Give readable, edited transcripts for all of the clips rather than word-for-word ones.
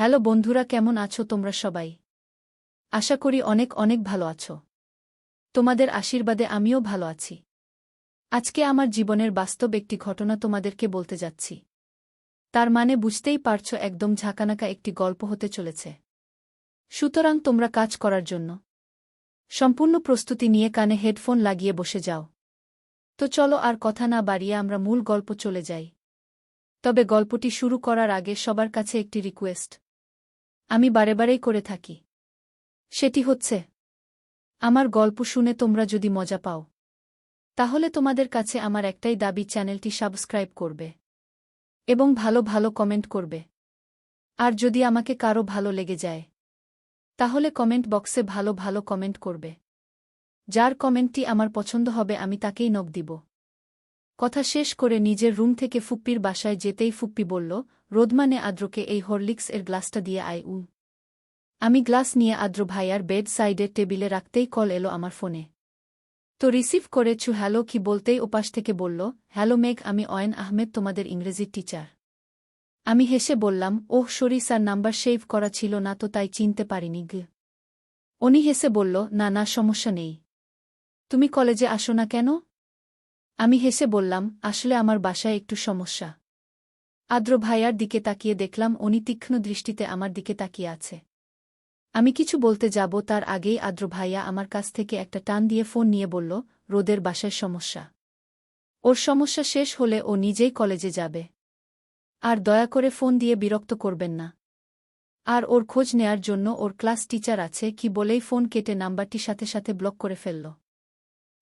Hello বন্ধুরা, কেমন আছো তোমরা সবাই? আশা করি অনেক অনেক ভালো আছো। তোমাদের আশীর্বাদে আমিও ভালো আছি। আজকে আমার জীবনের বাস্তব একটি ঘটনা তোমাদেরকে বলতে যাচ্ছি। তার মানে বুঝতেই পারছো, একদম ঝাঁকানাকা একটি গল্প হতে চলেছে। সুতরাং তোমরা কাজ করার জন্য সম্পূর্ণ প্রস্তুতি নিয়ে কানে হেডফোন লাগিয়ে বসে যাও। তো চলো আর কথা না বাড়িয়ে আমরা মূল গল্প চলে যাই। তবে গল্পটি শুরু করার আগে সবার কাছে একটি রিকোয়েস্ট আমি বারেবারেই করে থাকি। সেটি হচ্ছে, আমার গল্প শুনে তোমরা যদি মজা পাও, তাহলে তোমাদের কাছে আমার একটাই দাবি, চ্যানেলটি সাবস্ক্রাইব করবে এবং ভালো ভালো কমেন্ট করবে। আর যদি আমাকে কারো ভালো লেগে যায়, তাহলে কমেন্ট বক্সে ভালো ভালো কমেন্ট করবে। যার কমেন্টটি আমার পছন্দ হবে আমি তাকেই নক দিব। কথা শেষ করে নিজের রুম থেকে ফুপ্পির বাসায় যেতেই ফুপ্পি বলল, রোদমানে আদ্রকে এই হরলিক্স এর গ্লাসটা দিয়ে আয়। আমি গ্লাস নিয়ে আদ্র ভাইয়ার বেড সাইডের টেবিলে রাখতেই কল এলো আমার ফোনে। তো রিসিভ করেছু হ্যালো কি বলতেই ওপাশ থেকে বলল, হ্যালো মেঘ, আমি অয়ন আহমেদ, তোমাদের ইংরেজির টিচার। আমি হেসে বললাম, oh sorry sir, number save করা ছিল না তো তাই চিনতে পারিনি। উনি হেসে বলল, না না, সমস্যা নেই। তুমি কলেজে আসো না কেন? আমি হেসে বললাম, আসলে আমার বাসায় একটু সমস্যা। আদ্র ভাইয়ার দিকে তাকিয়ে দেখলাম উনি তীক্ষ্ণ দৃষ্টিতে আমার দিকে তাকিয়ে আছে। আমি কিছু বলতে যাব তার আগেই আদ্র ভাইয়া আমার কাছ থেকে একটা টান দিয়ে ফোন নিয়ে বলল, রোদের বাসায় সমস্যা। ওর সমস্যা শেষ হলে ও নিজেই কলেজে যাবে। আর দয়া করে ফোন দিয়ে বিরক্ত করবেন না। আর ওর খোঁজ নেয়ার জন্য ওর ক্লাস টিচার আছে কি বলেই ফোন কেটে নাম্বারটি সাথে সাথে ব্লক করে ফেলল।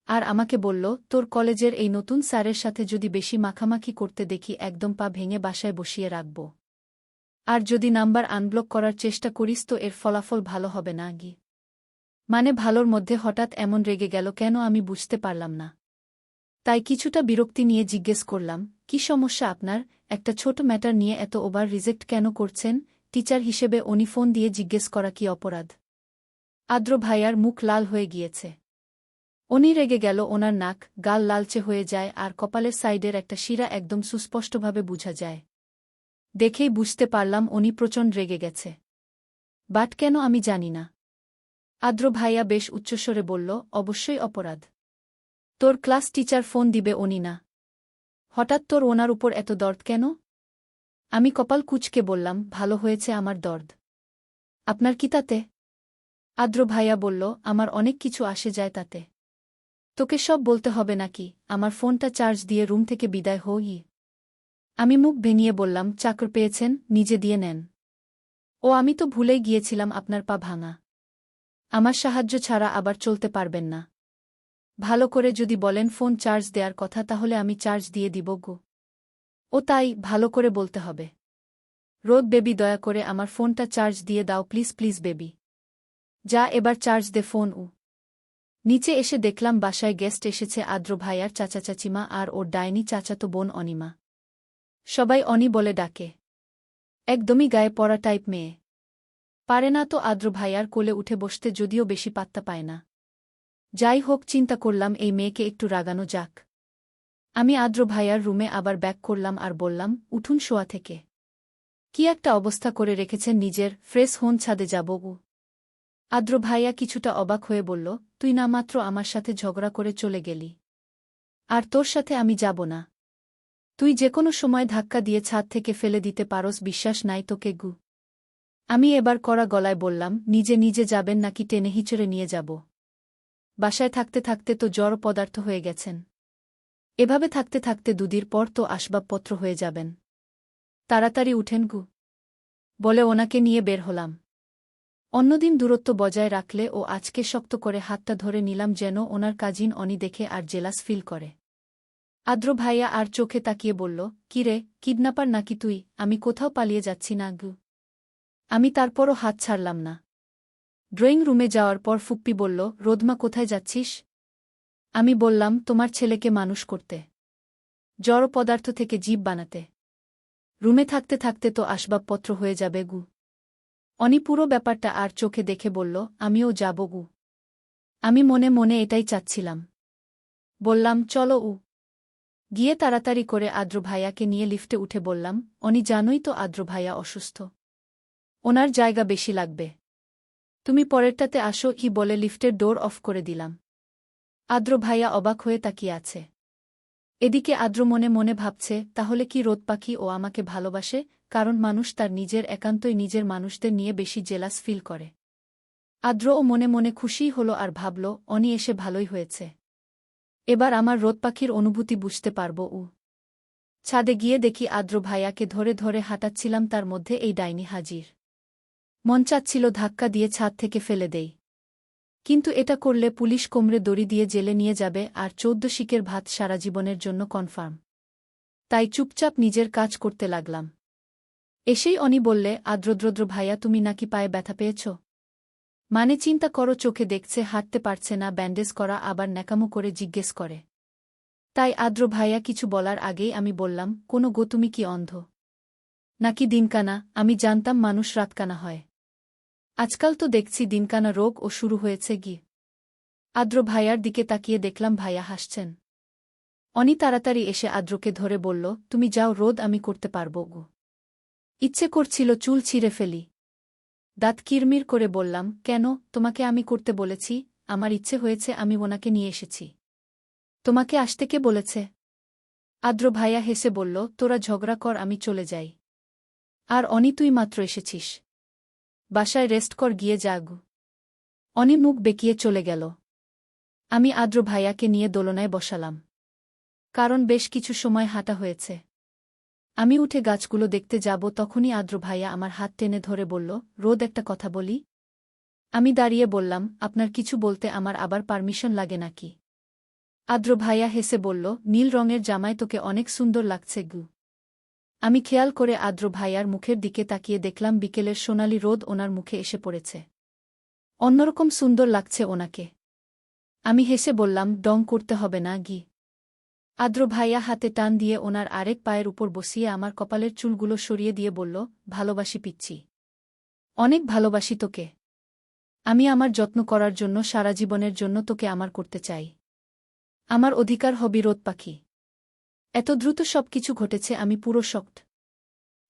আর আমাকে বলল, তোর কলেজের এই নতুন স্যারের সাথে যদি বেশি মাখামাখি করতে দেখি একদম পা ভেঙে বাসায় বসিয়ে রাখব। আর যদি নাম্বার আনব্লক করার চেষ্টা করিস তো এর ফলাফল ভালো হবে না। মানে ভালোর মধ্যে হঠাৎ এমন রেগে গেল কেন আমি বুঝতে পারলাম না। তাই কিছুটা বিরক্তি নিয়ে জিজ্ঞেস করলাম, কি সমস্যা আপনার? একটা ছোট ম্যাটার নিয়ে এত ওভার রিজেক্ট কেন করছেন? টিচার হিসেবে উনি ফোন দিয়ে জিজ্ঞেস করা কি অপরাধ? আদ্র ভাইয়ার মুখ লাল হয়ে গিয়েছে। উনি রেগে গেল, ওনার নাক গাল লালচে হয়ে যায় আর কপালের সাইডের একটা শিরা একদম সুস্পষ্টভাবে বোঝা যায়। দেখেই বুঝতে পারলাম উনি প্রচণ্ড রেগে গেছে। বাট কেন আমি জানি না। আদ্র ভাইয়া বেশ উচ্চস্বরে বলল, অবশ্যই অপরাধ। তোর ক্লাস টিচার ফোন দিবে উনি না। হঠাৎ তোর ওনার উপর এত দর্দ কেন? আমি কপাল কুঁচকে বললাম, ভালো হয়েছে আমার দর্দ। আপনার কি তাতে? আদ্র ভাইয়া বলল, আমার অনেক কিছু আসে যায় তাতে। তোকে সব বলতে হবে নাকি? আমার ফোনটা চার্জ দিয়ে রুম থেকে বিদায় হই। আমি মুখ ভেঙিয়ে বললাম, চাকর পেয়েছেন, নিজে দিয়ে নেন। ও আমি তো ভুলেই গিয়েছিলাম আপনার পা ভাঙা। আমার সাহায্য ছাড়া আবার চলতে পারবেন না। ভালো করে যদি বলেন ফোন চার্জ দেওয়ার কথা তাহলে আমি চার্জ দিয়ে দিব গো। ও তাই, ভালো করে বলতে হবে। রোদ বেবি, দয়া করে আমার ফোনটা চার্জ দিয়ে দাও প্লিজ প্লিজ বেবি। যা এবার চার্জ দে ফোন। নিচে এসে দেখলাম বাসায় গেস্ট এসেছে, আদ্র ভাইয়ার চাচা চাচিমা আর ওর ডাইনি চাচাতো বোন অনিমা। সবাই অনি বলে ডাকে। একদমই গায়ে পড়া টাইপ মেয়ে। পারে না তো আদ্র ভাইয়ার কোলে উঠে বসতে, যদিও বেশি পাত্তা পায় না। যাই হোক, চিন্তা করলাম এই মেয়েকে একটু রাগানো যাক। আমি আদ্র ভাইয়ার রুমে আবার ব্যাক করলাম আর বললাম, উঠুন শোয়া থেকে। কি একটা অবস্থা করে রেখেছেন নিজের, ফ্রেশ হন, ছাদে যাব। আদ্র ভাইয়া কিছুটা অবাক হয়ে বলল, তুই না মাত্র আমার সাথে ঝগড়া করে চলে গেলি। আর তোর সাথে আমি যাব না? তুই যে কোনো সময় ধাক্কা দিয়ে ছাদ থেকে ফেলে দিতে পারস, বিশ্বাস নাই তোকে গু। আমি এবার কড়া গলায় বললাম, নিজে নিজে যাবেন নাকি টেনে হিচড়ে নিয়ে যাব? বাসায় থাকতে থাকতে তো জড় পদার্থ হয়ে গেছেন। এভাবে থাকতে থাকতে দুদিন পর তো আসবাবপত্র হয়ে যাবেন। তাড়াতাড়ি উঠেন গু। বলে ওনাকে নিয়ে বের হলাম। অন্যদিন দূরত্ব বজায় রাখলে ও আজকে শক্ত করে হাতটা ধরে নিলাম যেন ওনার কাজিন অনি দেখে আর জেলাস ফিল করে। আদ্র ভাইয়া আর চোখে তাকিয়ে বলল, কি রে, কিডন্যাপার নাকি তুই? আমি কোথাও পালিয়ে যাচ্ছি না গু। আমি তারপরও হাত ছাড়লাম না। ড্রয়িং রুমে যাওয়ার পর ফুপ্পি বলল, রোদমা কোথায় যাচ্ছিস? আমি বললাম, তোমার ছেলেকে মানুষ করতে, জড় পদার্থ থেকে জীব বানাতে। রুমে থাকতে থাকতে তো আসবাবপত্র হয়ে যাবে গু। অনি পুরো ব্যাপারটা আর চোখে দেখে বলল, আমিও যাব গু। আমি মনে মনে এটাই চাচ্ছিলাম। বললাম, চলো। গিয়ে তাড়াতাড়ি করে আদ্র ভাইয়াকে নিয়ে লিফটে উঠে বললাম, অনি জানোই তো আদ্র ভাইয়া অসুস্থ। ওনার জায়গা বেশি লাগবে। তুমি পরেরটাতে আসো কি বলে লিফটের ডোর অফ করে দিলাম। আদ্র ভাইয়া অবাক হয়ে তাকিয়ে আছে। এদিকে আদ্র মনে মনে ভাবছে, তাহলে কি রোদ পাখি ও আমাকে ভালোবাসে, কারণ মানুষ তার নিজের একান্তই নিজের মানুষদের নিয়ে বেশি জেলাস ফিল করে। আদ্রও মনে মনে খুশিই হল আর ভাবল, অনি এসে ভালোই হয়েছে। এবার আমার রোদ পাখির অনুভূতি বুঝতে পারব। ছাদে গিয়ে দেখি আদ্র ভাইয়াকে ধরে ধরে হাঁটাচ্ছিলাম, তার মধ্যে এই ডাইনি হাজির। মন চাচ্ছিল ধাক্কা দিয়ে ছাদ থেকে ফেলে দেই, কিন্তু এটা করলে পুলিশ কোমরে দড়ি দিয়ে জেলে নিয়ে যাবে আর 14 শিকের ভাত সারা জীবনের জন্য কনফার্ম। তাই চুপচাপ নিজের কাজ করতে লাগলাম। এসেই অনি বললে, আদ্রদ্রদ্র ভাইয়া তুমি নাকি পায়ে ব্যথা পেয়েছ? মানে চিন্তা করো, চোখে দেখছে হাঁটতে পারছে না, ব্যান্ডেজ করা, আবার ন্যাকামো করে জিজ্ঞেস করে। তাই আদ্র ভাইয়া কিছু বলার আগেই আমি বললাম, কোনো গো তুমি কি অন্ধ নাকি দিনকানা? আমি জানতাম মানুষ রাতকানা হয়, আজকাল তো দেখছি দিনকানা রোগ ও শুরু হয়েছে গি। আদ্র ভাইয়ার দিকে তাকিয়ে দেখলাম ভাইয়া হাসছেন। অনি তাড়াতাড়ি এসে আদ্রকে ধরে বলল, তুমি যাও, রোদ আমি করতে পারব গো। ইচ্ছে করছিল চুল ছিঁড়ে ফেলি। দাঁত কিরমির করে বললাম, কেন? তোমাকে আমি করতে বলেছি? আমার ইচ্ছে হয়েছে, আমি ওনাকে নিয়ে এসেছি। তোমাকে আসতে কে বলেছে? আদ্র ভাইয়া হেসে বলল, তোরা ঝগড়া কর, আমি চলে যাই। আর অনি তুই মাত্র এসেছিস, বাসায় রেস্ট কর, গিয়ে জাগ। অনি মুখ বেঁকিয়ে চলে গেল। আমি আদ্র ভাইয়াকে নিয়ে দোলনায় বসালাম, কারণ বেশ কিছু সময় হাঁটা হয়েছে। আমি উঠে গাছগুলো দেখতে যাব, তখনই আদ্র ভাইয়া আমার হাত টেনে ধরে বলল, রোদ একটা কথা বলি। আমি দাঁড়িয়ে বললাম, আপনার কিছু বলতে আমার আবার পারমিশন লাগে নাকি? আদ্র ভাইয়া হেসে বলল, নীল রঙের জামায় তোকে অনেক সুন্দর লাগছে গু। আমি খেয়াল করে আদ্র ভাইয়ার মুখের দিকে তাকিয়ে দেখলাম বিকেলের সোনালি রোদ ওনার মুখে এসে পড়েছে। অন্যরকম সুন্দর লাগছে ওনাকে। আমি হেসে বললাম, ডং করতে হবে না গি। আদ্র ভাইয়া হাতে টান দিয়ে ওনার আরেক পায়ের উপর বসিয়ে আমার কপালের চুলগুলো সরিয়ে দিয়ে বলল, ভালোবাসি পিচ্চি, অনেক ভালোবাসি তোকে। আমি আমার যত্ন করার জন্য, সারা জীবনের জন্য তোকে আমার করতে চাই। আমার অধিকার হবি রোদ পাখি। এত দ্রুত সবকিছু ঘটেছে, আমি পুরো শকড।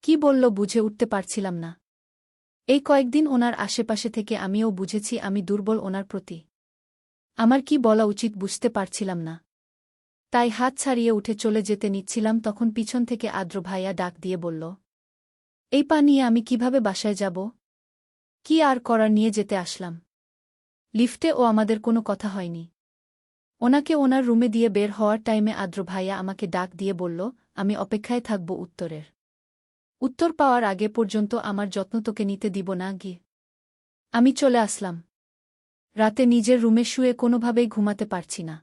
কি বলল বুঝে উঠতে পারছিলাম না। এই কয়েকদিন ওনার আশেপাশে থেকে আমিও বুঝেছি আমি দুর্বল ওনার প্রতি। আমার কি বলা উচিত বুঝতে পারছিলাম না। তাই হাত ছাড়িয়ে উঠে চলে যেতে নিচ্ছিলাম, তখন পিছন থেকে আদ্র ভাইয়া ডাক দিয়ে বলল, এই পা নিয়ে আমি কিভাবে বাসায় যাব? কি আর করার, নিয়ে যেতে আসলাম। লিফটে ও আমাদের কোনো কথা হয়নি। ওনাকে ওনার রুমে দিয়ে বের হওয়ার টাইমে আদ্র ভাইয়া আমাকে ডাক দিয়ে বলল, আমি অপেক্ষায় থাকব উত্তরের। উত্তর পাওয়ার আগে পর্যন্ত আমার যত্ন তোকে নিতে দিব না গি। আমি চলে আসলাম। রাতে নিজের রুমে শুয়ে কোনোভাবেই ঘুমাতে পারছি না।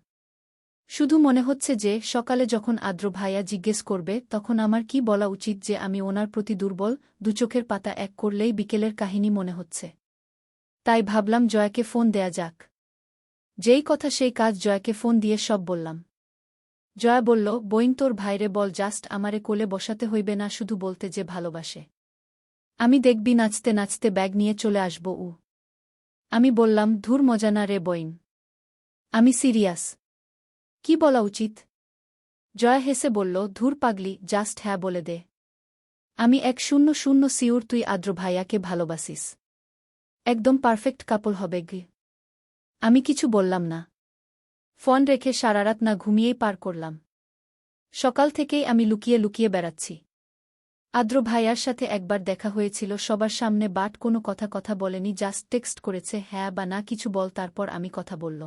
শুধু মনে হচ্ছে যে সকালে যখন আদ্র ভাইয়া জিজ্ঞেস করবে, তখন আমার কি বলা উচিত যে আমি ওনার প্রতি দুর্বল। দুচোখের পাতা এক করলেই বিকেলের কাহিনী মনে হচ্ছে। তাই ভাবলাম জয়াকে ফোন দেয়া যাক। যেই কথা সেই কাজ, জয়াকে ফোন দিয়ে সব বললাম। জয়া বলল, বইন তোর ভাইরে বল জাস্ট আমারে কোলে বসাতে হইবে না, শুধু বলতে যে ভালোবাসে। আমি দেখবি নাচতে নাচতে ব্যাগ নিয়ে চলে আসব। আমি বললাম, ধুর মজা না রে বইন, আমি সিরিয়াস। কি বলা উচিত? জয়া হেসে বলল, ধুর পাগলি, জাস্ট হ্যাঁ বলে দে। আমি 100 সিউর তুই আদ্র ভাইয়াকে ভালোবাসিস। একদম পারফেক্ট কাপল হবে গে। আমি কিছু বললাম না। ফোন রেখে সারারাত না ঘুমিয়েই পার করলাম। সকাল থেকেই আমি লুকিয়ে লুকিয়ে বেড়াচ্ছি। আদ্র ভাইয়ার সাথে একবার দেখা হয়েছিল সবার সামনে, বাট কোনো কথা বলেনি, জাস্ট টেক্সট করেছে হ্যাঁ বা না কিছু বল, তারপর আমি কথা বলল।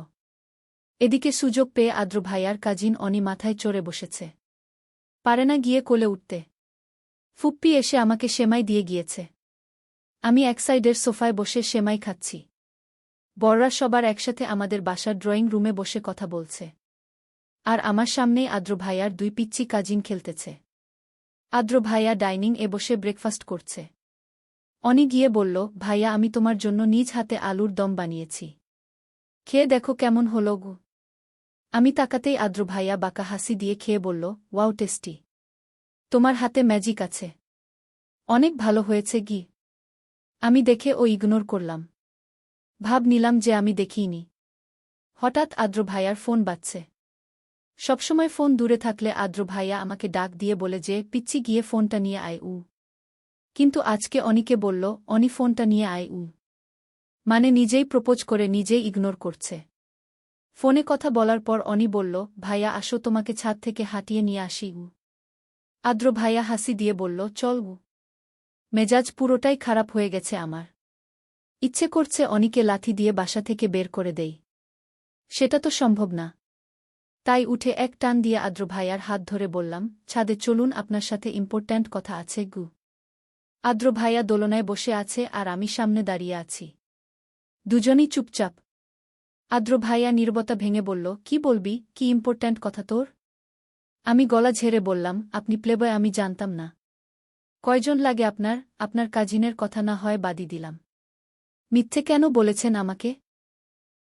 এদিকে সুযোগ পেয়ে আদ্র ভাইয়ার কাজিন অনি মাথায় চড়ে বসেছে। পারে না গিয়ে কোলে উঠতে। ফুপ্পি এসে আমাকে সেমাই দিয়ে গিয়েছে। আমি এক সাইডের সোফায় বসে সেমাই খাচ্ছি। বড়রা সবার একসাথে আমাদের বাসার ড্রয়িং রুমে বসে কথা বলছে। আর আমার সামনেই আদ্র ভাইয়ার 2 পিচ্চি কাজিন খেলতেছে। আদ্র ভাইয়া ডাইনিং এ বসে ব্রেকফাস্ট করছে। অনি গিয়ে বলল, ভাইয়া আমি তোমার জন্য নিজ হাতে আলুর দম বানিয়েছি, খেয়ে দেখো কেমন হলো গো। আমি তাকাতেই আদ্র ভাইয়া বাঁকা হাসি দিয়ে খেয়ে বলল, ওয়াও টেস্টি, তোমার হাতে ম্যাজিক আছে, অনেক ভালো হয়েছে গি। আমি দেখে ও ইগনোর করলাম, ভাব নিলাম যে আমি দেখিনি। হঠাৎ আদ্র ভাইয়ার ফোন বাজছে। সবসময় ফোন দূরে থাকলে আদ্র ভাইয়া আমাকে ডাক দিয়ে বলে যে, পিচ্চি গিয়ে ফোনটা নিয়ে আয়। কিন্তু আজকে অনিকে বলল, অনি ফোনটা নিয়ে আয়। মানে নিজেই প্রপোজ করে নিজেই ইগনোর করছে। ফোনে কথা বলার পর অনি বলল, ভাইয়া আসো তোমাকে ছাদ থেকে হাঁটিয়ে নিয়ে আসি। আদ্র ভাইয়া হাসি দিয়ে বলল, চল। মেজাজ পুরোটাই খারাপ হয়ে গেছে আমার। ইচ্ছে করছে অনিকে লাথি দিয়ে বাসা থেকে বের করে দেই। সেটা তো সম্ভব না। তাই উঠে এক টান দিয়ে আদ্র ভাইয়ার হাত ধরে বললাম, ছাদে চলুন, আপনার সাথে ইম্পর্ট্যান্ট কথা আছে। আদ্র ভাইয়া দোলনায় বসে আছে আর আমি সামনে দাঁড়িয়ে আছি। দুজনই চুপচাপ। আদ্র ভাইয়া নীরবতা ভেঙে বলল, কি বলবি, কি ইম্পর্ট্যান্ট কথা তোর? আমি গলা ঝেড়ে বললাম, আপনি প্লেবয়, আমি জানতাম না। কয়জন লাগে আপনার? আপনার কাজিনের কথা না হয় বাদই দিলাম। মিথ্যে কেন বলেছেন আমাকে?